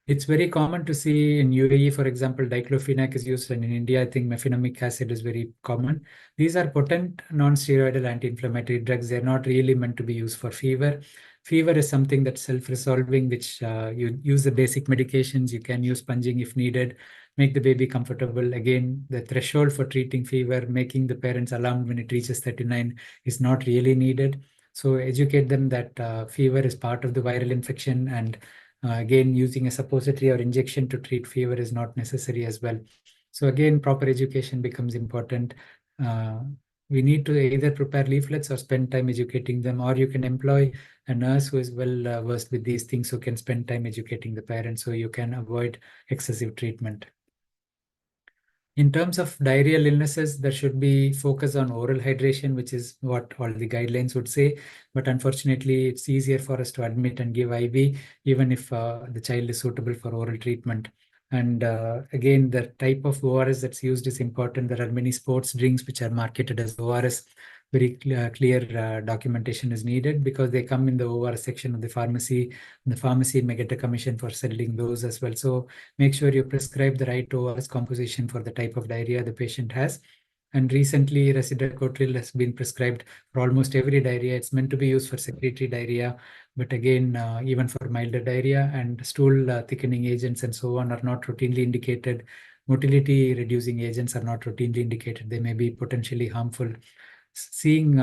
Speaker 1: It's very common to see in UAE, for example, diclofenac is used, and in India, I think mefenamic acid is very common. These are potent non-steroidal anti-inflammatory drugs. They're not really meant to be used for fever. Fever is something that's self-resolving, which you use the basic medications. You can use sponging if needed, make the baby comfortable. Again, the threshold for treating fever, making the parents alarmed when it reaches 39 is not really needed. So educate them that fever is part of the viral infection, and again, using a suppository or injection to treat fever is not necessary as well. So again, proper education becomes important. We need to either prepare leaflets or spend time educating them, or you can employ a nurse who is well versed with these things, who can spend time educating the parents, so you can avoid excessive treatment. In terms of diarrheal illnesses, there should be focus on oral hydration, which is what all the guidelines would say. But unfortunately, it's easier for us to admit and give IV, even if the child is suitable for oral treatment. And again, the type of ORS that's used is important. There are many sports drinks which are marketed as ORS. very clear documentation is needed, because they come in the OR section of the pharmacy. The pharmacy may get a commission for selling those as well. So make sure you prescribe the right ORS composition for the type of diarrhea the patient has. And recently, Residacotril has been prescribed for almost every diarrhea. It's meant to be used for secretory diarrhea, but again, even for milder diarrhea, and stool thickening agents and so on are not routinely indicated. Motility reducing agents are not routinely indicated. They may be potentially harmful. Seeing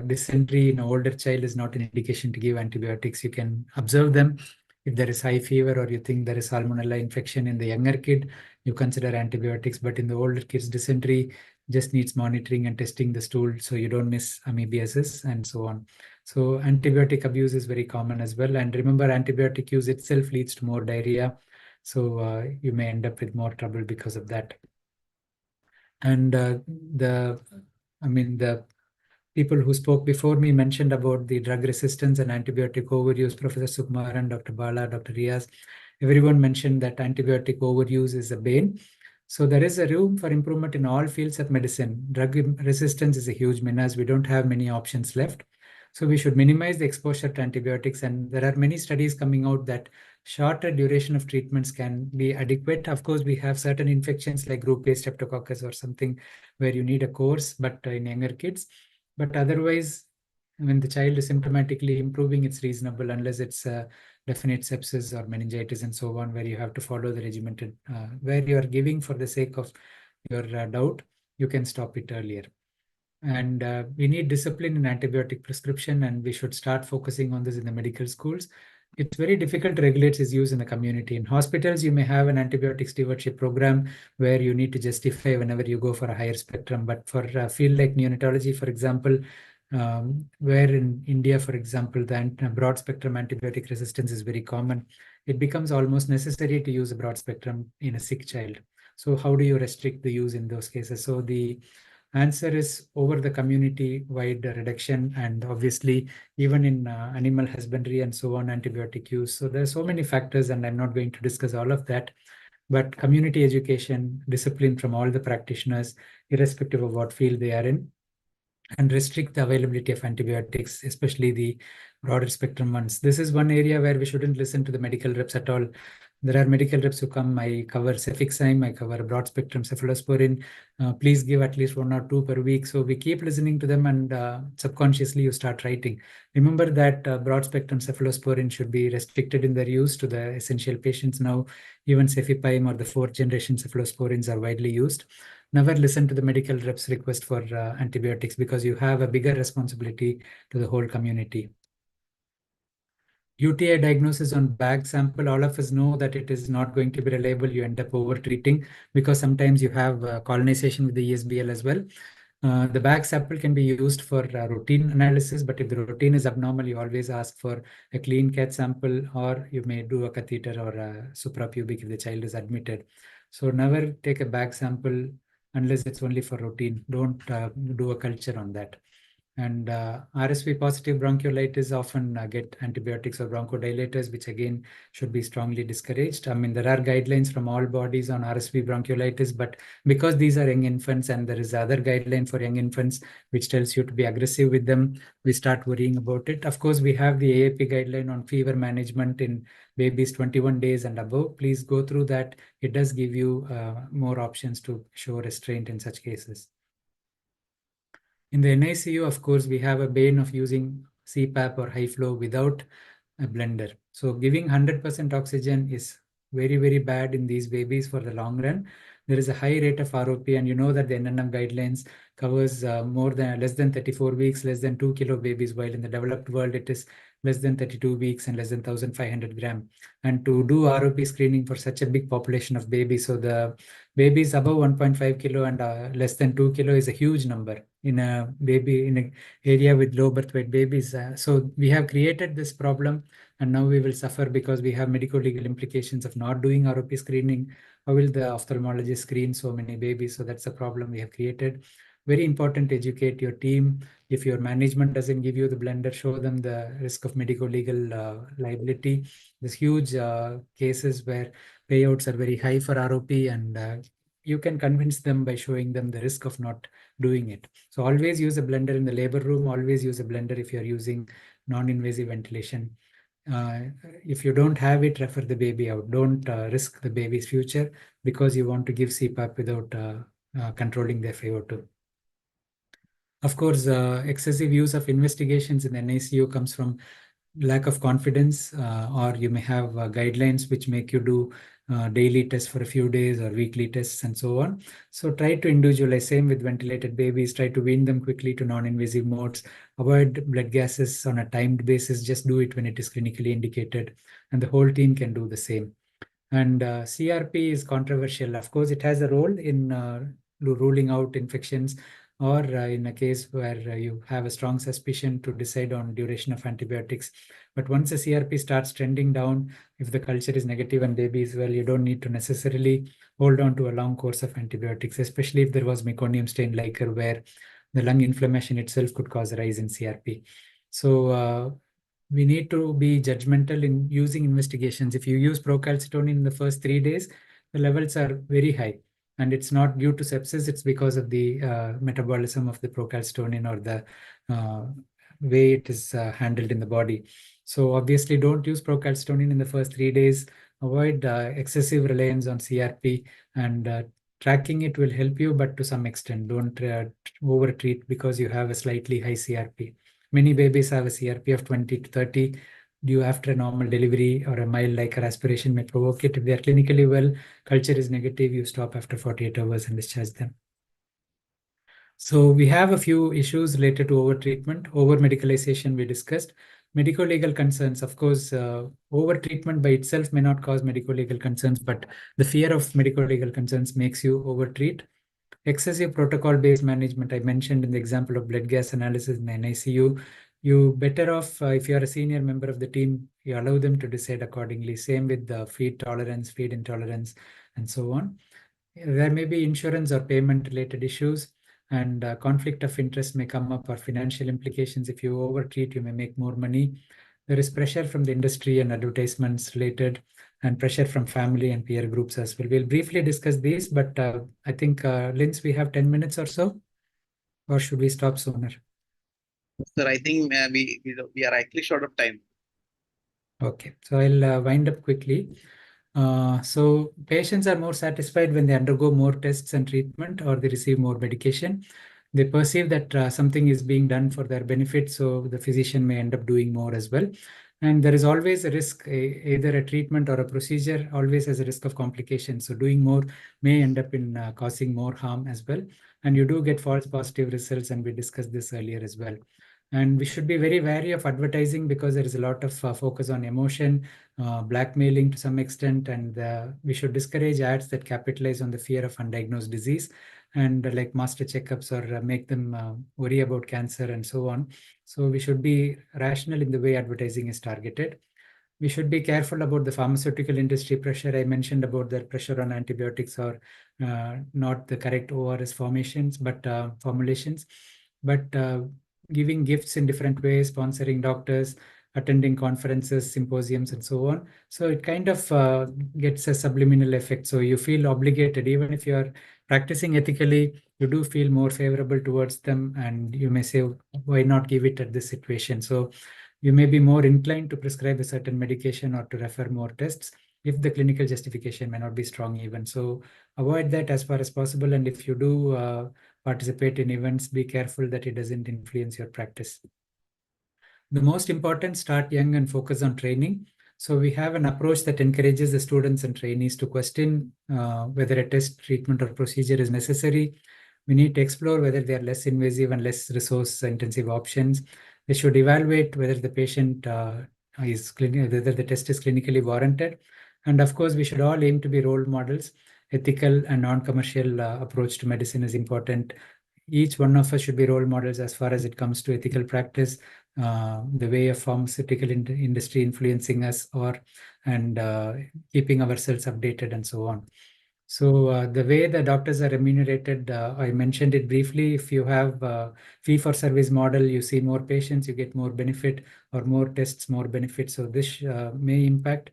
Speaker 1: dysentery in an older child is not an indication to give antibiotics. You can observe them. If there is high fever or you think there is salmonella infection in the younger kid, you consider antibiotics. But in the older kids, dysentery just needs monitoring and testing the stool so you don't miss amoebiasis and so on. So antibiotic abuse is very common as well. And remember, antibiotic use itself leads to more diarrhea. So you may end up with more trouble because of that. And the people who spoke before me mentioned about the drug resistance and antibiotic overuse. Professor Sukumaran, Dr. Bala, Dr. Riaz, everyone mentioned that antibiotic overuse is a bane. So there is a room for improvement in all fields of medicine. Drug resistance is a huge menace. We don't have many options left. So we should minimize the exposure to antibiotics. And there are many studies coming out that shorter duration of treatments can be adequate. Of course, we have certain infections like group A streptococcus or something where you need a course, but in younger kids. But otherwise, when the child is symptomatically improving, it's reasonable, unless it's definite sepsis or meningitis and so on, where you have to follow the regimented, where you are giving for the sake of your doubt, you can stop it earlier. And we need discipline in antibiotic prescription, and we should start focusing on this in the medical schools. It's very difficult to regulate its use in the community. In hospitals, you may have an antibiotic stewardship program where you need to justify whenever you go for a higher spectrum. But for a field like neonatology, for example, where in India, for example, the broad spectrum antibiotic resistance is very common, it becomes almost necessary to use a broad spectrum in a sick child. So how do you restrict the use in those cases? So the answer is over the community-wide reduction, and obviously even in animal husbandry and so on, antibiotic use. So there are so many factors, and I'm not going to discuss all of that. But community education, discipline from all the practitioners, irrespective of what field they are in, and restrict the availability of antibiotics, especially the broader spectrum ones. This is one area where we shouldn't listen to the medical reps at all. There are medical reps who come, I cover cefixime, I cover broad spectrum cephalosporin. Please give at least 1 or 2 per week. So we keep listening to them, and subconsciously you start writing. Remember that broad spectrum cephalosporin should be restricted in their use to the essential patients now. Even cefepime or the 4th generation cephalosporins are widely used. Never listen to the medical reps request for antibiotics, because you have a bigger responsibility to the whole community. UTI diagnosis on bag sample, all of us know that it is not going to be reliable. You end up over treating, because sometimes you have colonization with the ESBL as well. The bag sample can be used for routine analysis, but if the routine is abnormal, you always ask for a clean cat sample, or you may do a catheter or a suprapubic if the child is admitted. So never take a bag sample unless it's only for routine. Don't do a culture on that. And RSV positive bronchiolitis often get antibiotics or bronchodilators, which again should be strongly discouraged. I mean, there are guidelines from all bodies on RSV bronchiolitis, but because these are young infants and there is other guideline for young infants which tells you to be aggressive with them, we start worrying about it. Of course, we have the AAP guideline on fever management in babies 21 days and above. Please go through that. It does give you more options to show restraint in such cases. In the NICU, of course, we have a bane of using CPAP or high flow without a blender. So giving 100% oxygen is very, very bad in these babies for the long run. There is a high rate of ROP, and you know that the NNF guidelines covers less than 34 weeks, less than 2 kilo babies, while in the developed world it is less than 32 weeks and less than 1,500 gram. And to do ROP screening for such a big population of babies, so the babies above 1.5 kilo and less than 2 kilo is a huge number in a baby in an area with low birth weight babies. So we have created this problem, and now we will suffer because we have medico-legal implications of not doing ROP screening. How will the ophthalmologist screen so many babies? So that's a problem we have created. Very important to educate your team. If your management doesn't give you the blender, show them the risk of medico-legal liability. There's huge cases where payouts are very high for ROP, and you can convince them by showing them the risk of not doing it. So always use a blender in the labor room, always use a blender if you're using non-invasive ventilation. If you don't have it, refer the baby out. Don't risk the baby's future because you want to give CPAP without controlling their FiO2. Of course, excessive use of investigations in the NICU comes from lack of confidence, or you may have guidelines which make you do daily tests for a few days or weekly tests and so on. So try to individualize. Same with ventilated babies. Try to wean them quickly to non-invasive modes. Avoid blood gases on a timed basis. Just do it when it is clinically indicated, and the whole team can do the same. And CRP is controversial. Of course, it has a role in ruling out infections, or in a case where you have a strong suspicion to decide on duration of antibiotics. But once the CRP starts trending down, if the culture is negative and baby is well, you don't need to necessarily hold on to a long course of antibiotics, especially if there was meconium stained liquor where the lung inflammation itself could cause a rise in CRP. So we need to be judgmental in using investigations. If you use procalcitonin in the first 3 days, the levels are very high. And it's not due to sepsis, it's because of the metabolism of the procalcitonin or the way it is handled in the body. So obviously don't use procalcitonin in the first 3 days. Avoid excessive reliance on CRP, and tracking it will help you, but to some extent. Don't over-treat because you have a slightly high CRP. Many babies have a CRP of 20 to 30 due after a normal delivery, or a mild like aspiration may provoke it. If they are clinically well, culture is negative, you stop after 48 hours and discharge them. So we have a few issues related to overtreatment. Over-medicalization we discussed. Medico-legal concerns, of course, over-treatment by itself may not cause medico-legal concerns, but the fear of medico-legal concerns makes you over-treat. Excessive protocol-based management, I mentioned in the example of blood gas analysis in NICU. You better off, if you are a senior member of the team, you allow them to decide accordingly. Same with the feed tolerance, feed intolerance, and so on. There may be insurance or payment-related issues, and conflict of interest may come up, or financial implications. If you overtreat, you may make more money. There is pressure from the industry and advertisements related, and pressure from family and peer groups as well. We'll briefly discuss these, but I think, Linz, we have 10 minutes or so, or should we stop sooner?
Speaker 2: Sir, I think we are actually short of time.
Speaker 1: Okay, so I'll wind up quickly. So patients are more satisfied when they undergo more tests and treatment, or they receive more medication. They perceive that something is being done for their benefit, so the physician may end up doing more as well. And there is always a risk, either a treatment or a procedure always has a risk of complications. So doing more may end up in causing more harm as well. And you do get false positive results, and we discussed this earlier as well. And we should be very wary of advertising because there is a lot of focus on emotion, blackmailing to some extent, and we should discourage ads that capitalize on the fear of undiagnosed disease, and like master checkups, or make them worry about cancer and so on. So we should be rational in the way advertising is targeted. We should be careful about the pharmaceutical industry pressure. I mentioned about the pressure on antibiotics, or not the correct ORS formations, but formulations, but giving gifts in different ways, sponsoring doctors, attending conferences, symposiums, and so on. So it kind of gets a subliminal effect. So you feel obligated, even if you are practicing ethically, you do feel more favorable towards them, and you may say, why not give it at this situation? So you may be more inclined to prescribe a certain medication or to refer more tests if the clinical justification may not be strong even. So avoid that as far as possible. And if you do participate in events, be careful that it doesn't influence your practice. The most important, start young and focus on training. So we have an approach that encourages the students and trainees to question whether a test, treatment, or procedure is necessary. We need to explore whether they are less invasive and less resource intensive options. They should evaluate whether the patient whether the test is clinically warranted. And of course, we should all aim to be role models. Ethical and non-commercial approach to medicine is important. Each one of us should be role models as far as it comes to ethical practice, the way of pharmaceutical industry influencing us, and keeping ourselves updated and so on. So the way the doctors are remunerated, I mentioned it briefly. If you have a fee-for-service model, you see more patients, you get more benefit, or more tests, more benefit. So this may impact.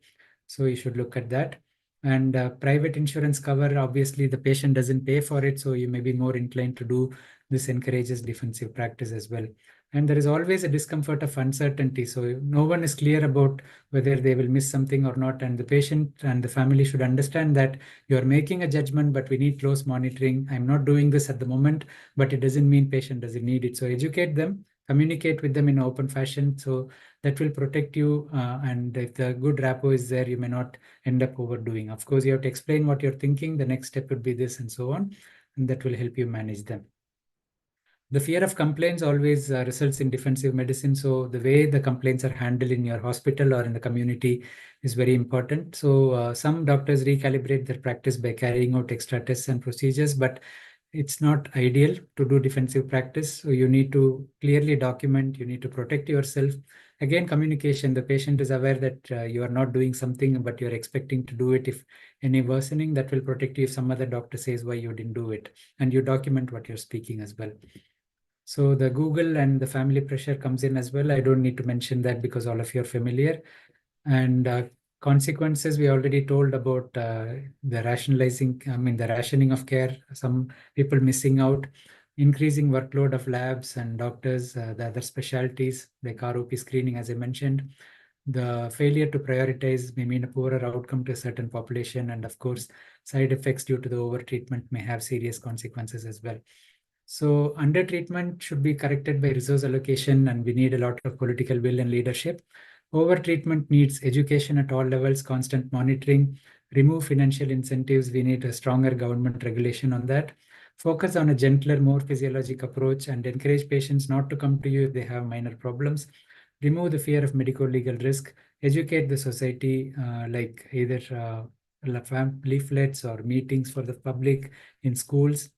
Speaker 1: So you should look at that. And private insurance cover, obviously the patient doesn't pay for it, so you may be more inclined to do this. Encourages defensive practice as well. And there is always a discomfort of uncertainty. So no one is clear about whether they will miss something or not. And the patient and the family should understand that you are making a judgment, but we need close monitoring. I'm not doing this at the moment, but it doesn't mean patient doesn't need it. So educate them, communicate with them in an open fashion. So that will protect you. And if the good rapport is there, you may not end up overdoing. Of course, you have to explain what you're thinking. The next step would be this and so on. And that will help you manage them. The fear of complaints always results in defensive medicine. So the way the complaints are handled in your hospital or in the community is very important. So some doctors recalibrate their practice by carrying out extra tests and procedures, but it's not ideal to do defensive practice. So you need to clearly document, you need to protect yourself. Again, communication, the patient is aware that you are not doing something, but you're expecting to do it. If any worsening, that will protect you if some other doctor says why you didn't do it. And you document what you're speaking as well. So the Google and the family pressure comes in as well. I don't need to mention that because all of you are familiar. And consequences, we already told about the rationing of care, some people missing out, increasing workload of labs and doctors, the other specialties like ROP screening, as I mentioned. The failure to prioritize may mean a poorer outcome to a certain population. And of course, side effects due to the overtreatment may have serious consequences as well. So undertreatment should be corrected by resource allocation, and we need a lot of political will and leadership. Overtreatment needs education at all levels, constant monitoring, remove financial incentives. We need a stronger government regulation on that. Focus on a gentler, more physiologic approach and encourage patients not to come to you if they have minor problems. Remove the fear of medical legal risk. Educate the society, like either leaflets or meetings for the public in schools.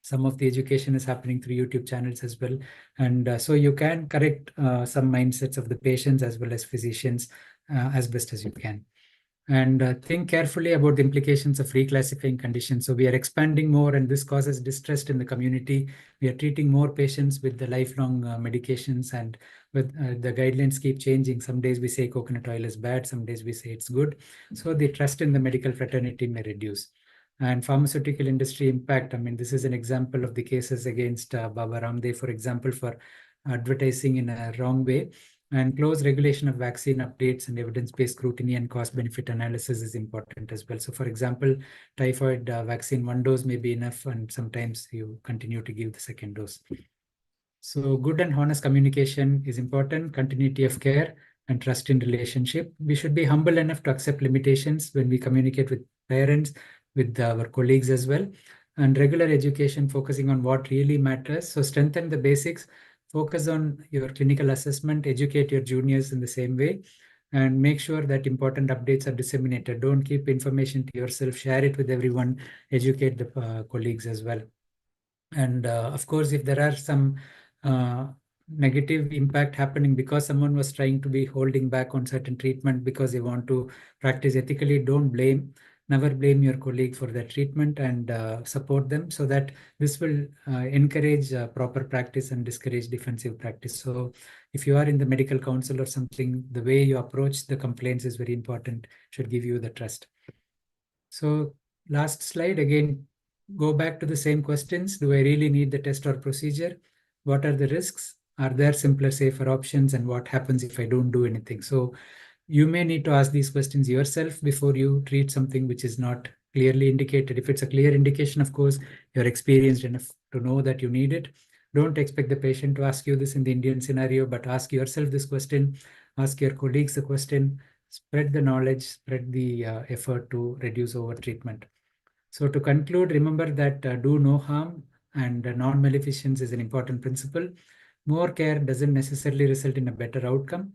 Speaker 1: Some of the education is happening through YouTube channels as well. And so you can correct some mindsets of the patients as well as physicians as best as you can. And think carefully about the implications of reclassifying conditions. So we are expanding more, and this causes distrust in the community. We are treating more patients with the lifelong medications, and with the guidelines keep changing. Some days we say coconut oil is bad, some days we say it's good. So the trust in the medical fraternity may reduce. And pharmaceutical industry impact. I mean, this is an example of the cases against Baba Ramdev, for example, for advertising in a wrong way. And close regulation of vaccine updates and evidence-based scrutiny and cost-benefit analysis is important as well. So, for example, typhoid vaccine, 1 dose may be enough, and sometimes you continue to give the second dose. So good and honest communication is important, continuity of care and trust in relationship. We should be humble enough to accept limitations when we communicate with parents, with our colleagues as well. And regular education focusing on what really matters. So strengthen the basics, focus on your clinical assessment, educate your juniors in the same way, and make sure that important updates are disseminated. Don't keep information to yourself, share it with everyone, educate the colleagues as well. And of course, if there are some negative impact happening because someone was trying to be holding back on certain treatment because they want to practice ethically, don't blame. Never blame your colleague for their treatment, and support them, so that this will encourage proper practice and discourage defensive practice. So if you are in the medical council or something, the way you approach the complaints is very important, should give you the trust. So last slide, again, go back to the same questions. Do I really need the test or procedure? What are the risks? Are there simpler, safer options? And what happens if I don't do anything? So you may need to ask these questions yourself before you treat something which is not clearly indicated. If it's a clear indication, of course, you're experienced enough to know that you need it. Don't expect the patient to ask you this in the Indian scenario, but ask yourself this question, ask your colleagues the question, spread the knowledge, spread the effort to reduce overtreatment. So to conclude, remember that do no harm and non-maleficence is an important principle. More care doesn't necessarily result in a better outcome,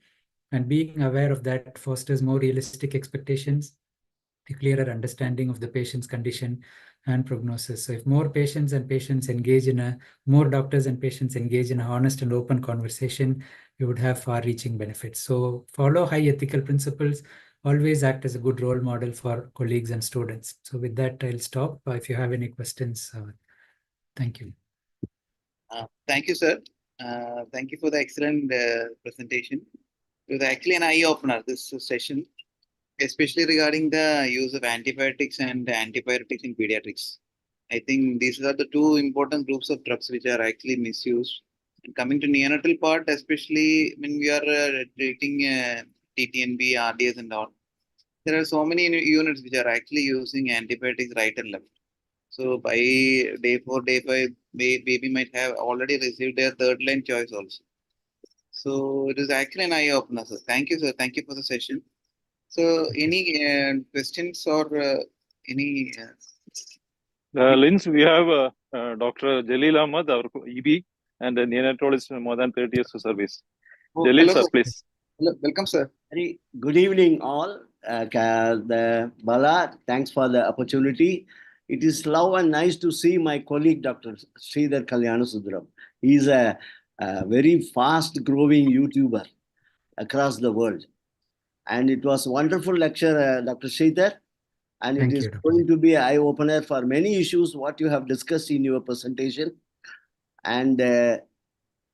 Speaker 1: and being aware of that fosters more realistic expectations, a clearer understanding of the patient's condition and prognosis. So if more patients and patients engage in more doctors and patients engage in a honest and open conversation, you would have far-reaching benefits. So follow high ethical principles, always act as a good role model for colleagues and students. So with that, I'll stop. If you have any questions, thank you.
Speaker 2: Thank you, sir. Thank you for the excellent presentation. It was actually an eye-opener, this session. especially regarding the use of antibiotics and antipyretics in pediatrics. I think these are the two important groups of drugs which are actually misused. And coming to neonatal part, especially when we are treating TTNB, RDS and all, there are so many units which are actually using antibiotics right and left. So by day 4, day 5, baby might have already received their third line choice also. So it is actually an eye opener, sir. Thank you, sir. Thank you for the session. So any questions or any
Speaker 3: Linz, we have Dr. Jalil Ahmad, our EB, and a neonatologist with more than 30 years of service. Jalil,
Speaker 2: hello,
Speaker 3: sir,
Speaker 2: sir.
Speaker 3: please.
Speaker 2: Hello, welcome, sir.
Speaker 4: Very good evening, all. Bala, thanks for the opportunity. It is love and nice to see my colleague, Dr. Sridhar Kalyanasudram. He is a very fast-growing YouTuber across the world. And it was a wonderful lecture, Dr. Sridhar. And
Speaker 1: Thank
Speaker 4: it is
Speaker 1: you, Dr.
Speaker 4: going to be an eye-opener for many issues, what you have discussed in your presentation. And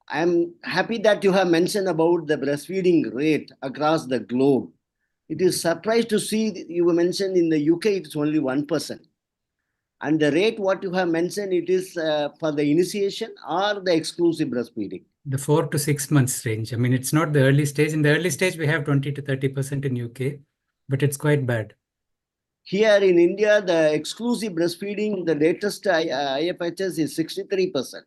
Speaker 4: I'm happy that you have mentioned about the breastfeeding rate across the globe. It is surprised to see you mentioned in the UK it's only 1%. And the rate what you have mentioned, it is for the initiation or the exclusive breastfeeding?
Speaker 1: The 4 to 6 months range. I mean, it's not the early stage. In the early stage, we have 20 to 30% in UK, but it's quite bad.
Speaker 4: Here in India, the exclusive breastfeeding, the latest IFHS is 63%.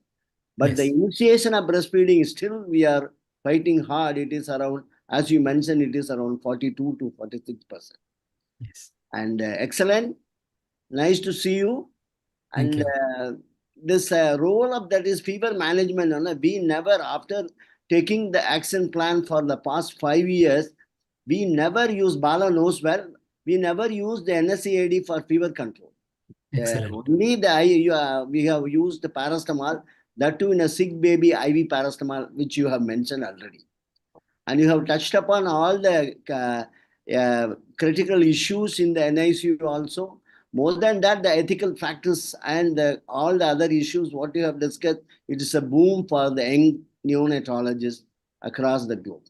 Speaker 4: But
Speaker 1: Yes.
Speaker 4: the initiation of breastfeeding is still, we are fighting hard. It is around, as you mentioned, it is around 42 to 46%.
Speaker 1: Yes.
Speaker 4: And excellent. Nice to see you.
Speaker 1: Thank
Speaker 4: And
Speaker 1: you.
Speaker 4: this role of that is fever management. We never, after taking the action plan for the past 5 years, we never use, Bala knows well, we never use the NSAID for fever control.
Speaker 1: Excellent.
Speaker 4: Only we have used the paracetamol, that too in a sick baby IV paracetamol, which you have mentioned already. And you have touched upon all the critical issues in the NICU also. More than that, the ethical factors and all the other issues, what you have discussed, it is a boom for the young neonatologists across the globe.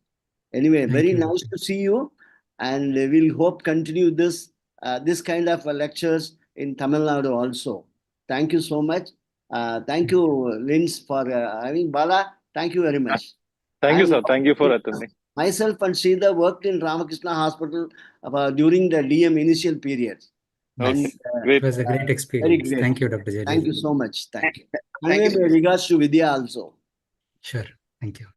Speaker 4: Anyway,
Speaker 1: Thank
Speaker 4: very
Speaker 1: you,
Speaker 4: nice
Speaker 1: Doctor.
Speaker 4: to see you. And we'll hope continue this kind of lectures in Tamil Nadu also. Thank you so much. Thank you, Linz, for having Bala. Thank you very much.
Speaker 3: Thank you, sir. Thank you for attending.
Speaker 4: Myself and Sridhar worked in Ramakrishna Hospital during the DM initial period.
Speaker 3: Okay,
Speaker 1: Yes.
Speaker 3: great.
Speaker 1: It was a great
Speaker 4: Very
Speaker 1: experience.
Speaker 4: great.
Speaker 1: Thank you, Dr. Jalil.
Speaker 4: Thank you so much. Thank you.
Speaker 2: Thank you.
Speaker 4: Convey my regards to Vidya also.
Speaker 1: Sure. Thank you.